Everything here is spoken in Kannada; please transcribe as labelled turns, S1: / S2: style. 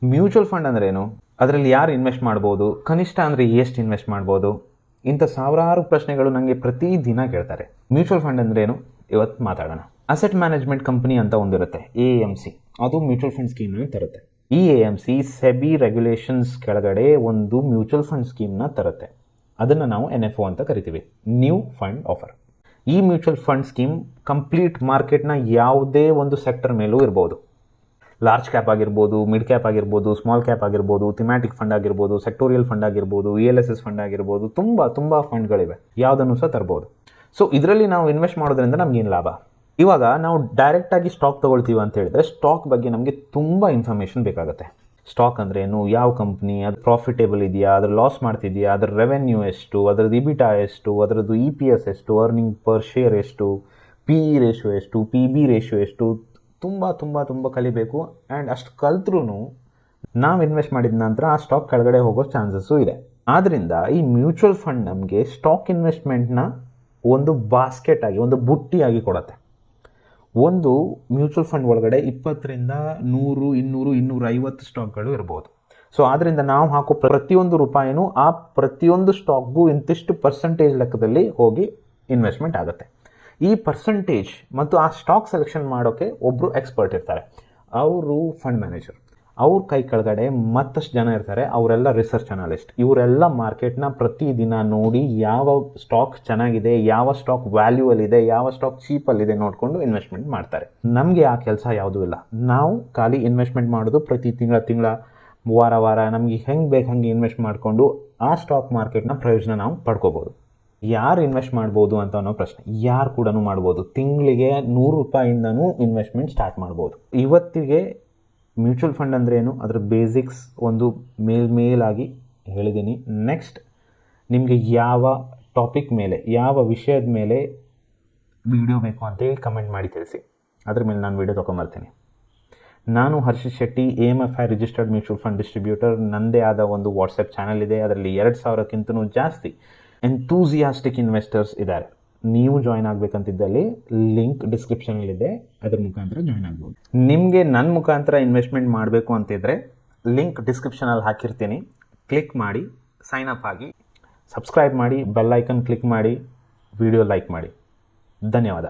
S1: ಮ್ಯೂಚುವಲ್ ಫಂಡ್ ಅಂದ್ರೇನು, ಅದರಲ್ಲಿ ಯಾರು ಇನ್ವೆಸ್ಟ್ ಮಾಡ್ಬೋದು, ಕನಿಷ್ಠ ಅಂದರೆ ಎಷ್ಟು ಇನ್ವೆಸ್ಟ್ ಮಾಡ್ಬೋದು, ಇಂಥ ಸಾವಿರಾರು ಪ್ರಶ್ನೆಗಳು ನನಗೆ ಪ್ರತಿದಿನ ಕೇಳ್ತಾರೆ. ಮ್ಯೂಚುವಲ್ ಫಂಡ್ ಅಂದ್ರೇನು ಇವತ್ತು ಮಾತಾಡೋಣ. ಅಸೆಟ್ ಮ್ಯಾನೇಜ್ಮೆಂಟ್ ಕಂಪನಿ ಅಂತ ಒಂದಿರುತ್ತೆ, AMC, ಅದು ಮ್ಯೂಚುವಲ್ ಫಂಡ್ ಸ್ಕೀಮ್ನ ತರುತ್ತೆ. ಈ AMC ಸೆಬಿ ರೆಗ್ಯುಲೇಷನ್ಸ್ ಕೆಳಗಡೆ ಒಂದು ಮ್ಯೂಚುವಲ್ ಫಂಡ್ ಸ್ಕೀಮ್ನ ತರುತ್ತೆ. ಅದನ್ನು ನಾವು NFO ಅಂತ ಕರಿತೀವಿ, ನ್ಯೂ ಫಂಡ್ ಆಫರ್. ಈ ಮ್ಯೂಚುವಲ್ ಫಂಡ್ ಸ್ಕೀಮ್ ಕಂಪ್ಲೀಟ್ ಮಾರ್ಕೆಟ್ನ ಯಾವುದೇ ಒಂದು ಸೆಕ್ಟರ್ ಮೇಲೂ ಇರ್ಬೋದು. ಲಾರ್ಜ್ ಕ್ಯಾಪ್ ಆಗಿರ್ಬೋದು, ಮಿಡ್ ಕ್ಯಾಪ್ ಆಗಿರ್ಬೋದು, ಸ್ಮಾಲ್ ಕ್ಯಾಪ್ ಆಗಿರ್ಬೋದು, ಥಿಮ್ಯಾಟಿಕ್ ಫಂಡ್ ಆಗಿರ್ಬೋದು, ಸೆಕ್ಟೋರಿಯಲ್ ಫಂಡ್ ಆಗಿರ್ಬೋದು, ELSS ಫಂಡ್ ಆಗಿರ್ಬೋದು, ತುಂಬ ಫಂಡ್ಗಳಿವೆ, ಯಾವುದನ್ನು ಸಹ ತರ್ಬೋದು. ಸೊ ಇದರಲ್ಲಿ ನಾವು ಇನ್ವೆಸ್ಟ್ ಮಾಡೋದ್ರಿಂದ ನಮಗೇನು ಲಾಭ? ಇವಾಗ ನಾವು ಡೈರೆಕ್ಟಾಗಿ ಸ್ಟಾಕ್ ತೊಗೊಳ್ತೀವಿ ಅಂತ ಹೇಳಿದ್ರೆ ಸ್ಟಾಕ್ ಬಗ್ಗೆ ನಮಗೆ ತುಂಬ ಇನ್ಫಾರ್ಮೇಷನ್ ಬೇಕಾಗುತ್ತೆ. ಸ್ಟಾಕ್ ಅಂದ್ರೆ ಏನು, ಯಾವ ಕಂಪ್ನಿ, ಅದು ಪ್ರಾಫಿಟೇಬಲ್ ಇದೆಯಾ, ಅದ್ರ ಲಾಸ್ ಮಾಡ್ತಿದೆಯಾ, ಅದ್ರ ರೆವೆನ್ಯೂ ಎಷ್ಟು, ಅದರದ್ದು EBITDA ಎಷ್ಟು, ಅದರದ್ದು EPS ಎಷ್ಟು, ಅರ್ನಿಂಗ್ ಪರ್ ಶೇರ್ ಎಷ್ಟು, PE ರೇಷಿಯೋ ಎಷ್ಟು, PB ರೇಷಿಯೋ ಎಷ್ಟು, ತುಂಬ ಕಲಿಬೇಕು. ಆ್ಯಂಡ್ ಅಷ್ಟು ಕಲ್ತ್ರೂ ನಾವು ಇನ್ವೆಸ್ಟ್ ಮಾಡಿದ ನಂತರ ಆ ಸ್ಟಾಕ್ ಕೆಳಗಡೆ ಹೋಗೋ ಚಾನ್ಸಸ್ಸು ಇದೆ. ಆದ್ದರಿಂದ ಈ ಮ್ಯೂಚುವಲ್ ಫಂಡ್ ನಮಗೆ ಸ್ಟಾಕ್ ಇನ್ವೆಸ್ಟ್ಮೆಂಟ್ನ ಒಂದು ಬಾಸ್ಕೆಟ್ ಆಗಿ, ಒಂದು ಬುಟ್ಟಿಯಾಗಿ ಕೊಡುತ್ತೆ. ಒಂದು ಮ್ಯೂಚುವಲ್ ಫಂಡ್ ಒಳಗಡೆ 20ರಿಂದ 100, 200, 250 ಸ್ಟಾಕ್ಗಳು ಇರ್ಬೋದು. ಸೊ ಆದ್ದರಿಂದ ನಾವು ಹಾಕೋ ಪ್ರತಿಯೊಂದು ರೂಪಾಯಿನೂ ಆ ಪ್ರತಿಯೊಂದು ಸ್ಟಾಕ್ಗೂ ಇಂತಿಷ್ಟು ಪರ್ಸೆಂಟೇಜ್ ಲೆಕ್ಕದಲ್ಲಿ ಹೋಗಿ ಇನ್ವೆಸ್ಟ್ಮೆಂಟ್ ಆಗುತ್ತೆ. ಈ ಪರ್ಸೆಂಟೇಜ್ ಮತ್ತು ಆ ಸ್ಟಾಕ್ ಸೆಲೆಕ್ಷನ್ ಮಾಡೋಕ್ಕೆ ಒಬ್ಬರು ಎಕ್ಸ್ಪರ್ಟ್ ಇರ್ತಾರೆ, ಅವರು ಫಂಡ್ ಮ್ಯಾನೇಜರ್. ಅವ್ರ ಕೈ ಕೆಳಗಡೆ ಮತ್ತಷ್ಟು ಜನ ಇರ್ತಾರೆ, ಅವರೆಲ್ಲ ರಿಸರ್ಚ್ ಅನಾಲಿಸ್ಟ್. ಇವರೆಲ್ಲ ಮಾರ್ಕೆಟ್ನ ಪ್ರತಿದಿನ ನೋಡಿ ಯಾವ ಸ್ಟಾಕ್ ಚೆನ್ನಾಗಿದೆ, ಯಾವ ಸ್ಟಾಕ್ ವ್ಯಾಲ್ಯೂವಲ್ಲಿದೆ, ಯಾವ ಸ್ಟಾಕ್ ಚೀಪಲ್ಲಿದೆ ನೋಡಿಕೊಂಡು ಇನ್ವೆಸ್ಟ್ಮೆಂಟ್ ಮಾಡ್ತಾರೆ. ನಮಗೆ ಆ ಕೆಲಸ ಯಾವುದೂ ಇಲ್ಲ. ನಾವು ಖಾಲಿ ಇನ್ವೆಸ್ಟ್ಮೆಂಟ್ ಮಾಡೋದು ಪ್ರತಿ ತಿಂಗಳ ವಾರ ನಮಗೆ ಹೆಂಗೆ ಬೇಕು ಹಂಗೆ ಇನ್ವೆಸ್ಟ್ ಮಾಡಿಕೊಂಡು ಆ ಸ್ಟಾಕ್ ಮಾರ್ಕೆಟ್ನ ಪ್ರಯೋಜನ ನಾವು ಪಡ್ಕೋಬೋದು. ಯಾರು ಇನ್ವೆಸ್ಟ್ ಮಾಡ್ಬೋದು ಅಂತ ಅನ್ನೋ ಪ್ರಶ್ನೆ. ಯಾರು ಕೂಡ ಮಾಡ್ಬೋದು. ತಿಂಗಳಿಗೆ 100 ರೂಪಾಯಿಂದನೂ ಇನ್ವೆಸ್ಟ್ಮೆಂಟ್ ಸ್ಟಾರ್ಟ್ ಮಾಡ್ಬೋದು. ಇವತ್ತಿಗೆ ಮ್ಯೂಚುವಲ್ ಫಂಡ್ ಅಂದ್ರೇನು, ಅದರ ಬೇಸಿಕ್ಸ್ ಒಂದು ಮೇಲಾಗಿ ಹೇಳಿದ್ದೀನಿ. ನೆಕ್ಸ್ಟ್ ನಿಮಗೆ ಯಾವ ಟಾಪಿಕ್ ಮೇಲೆ, ಯಾವ ವಿಷಯದ ಮೇಲೆ ವಿಡಿಯೋ ಬೇಕು ಅಂತೇಳಿ ಕಮೆಂಟ್ ಮಾಡಿ ತಿಳಿಸಿ. ಅದ್ರ ಮೇಲೆ ನಾನು ವಿಡಿಯೋ ತೊಗೊಂಬರ್ತೀನಿ. ನಾನು Harshith Shetty, AMFI registered mutual fund distributor. ನನ್ನದೇ ಆದ ಒಂದು ವಾಟ್ಸಪ್ ಚಾನಲ್ ಇದೆ, ಅದರಲ್ಲಿ 2000ಕ್ಕಿಂತನೂ ಜಾಸ್ತಿ ಎಂಥೂಸಿಯಾಸ್ಟಿಕ್ ಇನ್ವೆಸ್ಟರ್ಸ್ ಇದ್ದಾರೆ. ನೀವು ಜಾಯ್ನ್ ಆಗಬೇಕಂತಿದ್ದಲ್ಲಿ ಲಿಂಕ್ ಡಿಸ್ಕ್ರಿಪ್ಷನಲ್ಲಿದೆ, ಅದರ ಮುಖಾಂತರ ಜಾಯ್ನ್ ಆಗ್ಬೋದು. ನಿಮಗೆ ನನ್ನ ಮುಖಾಂತರ ಇನ್ವೆಸ್ಟ್ಮೆಂಟ್ ಮಾಡಬೇಕು ಅಂತಿದ್ರೆ ಲಿಂಕ್ ಡಿಸ್ಕ್ರಿಪ್ಷನಲ್ಲಿ ಹಾಕಿರ್ತೀನಿ, ಕ್ಲಿಕ್ ಮಾಡಿ ಸೈನ್ ಅಪ್ ಆಗಿ, ಸಬ್ಸ್ಕ್ರೈಬ್ ಮಾಡಿ, ಬೆಲ್ ಐಕನ್ ಕ್ಲಿಕ್ ಮಾಡಿ, ವಿಡಿಯೋ ಲೈಕ್ ಮಾಡಿ. ಧನ್ಯವಾದ.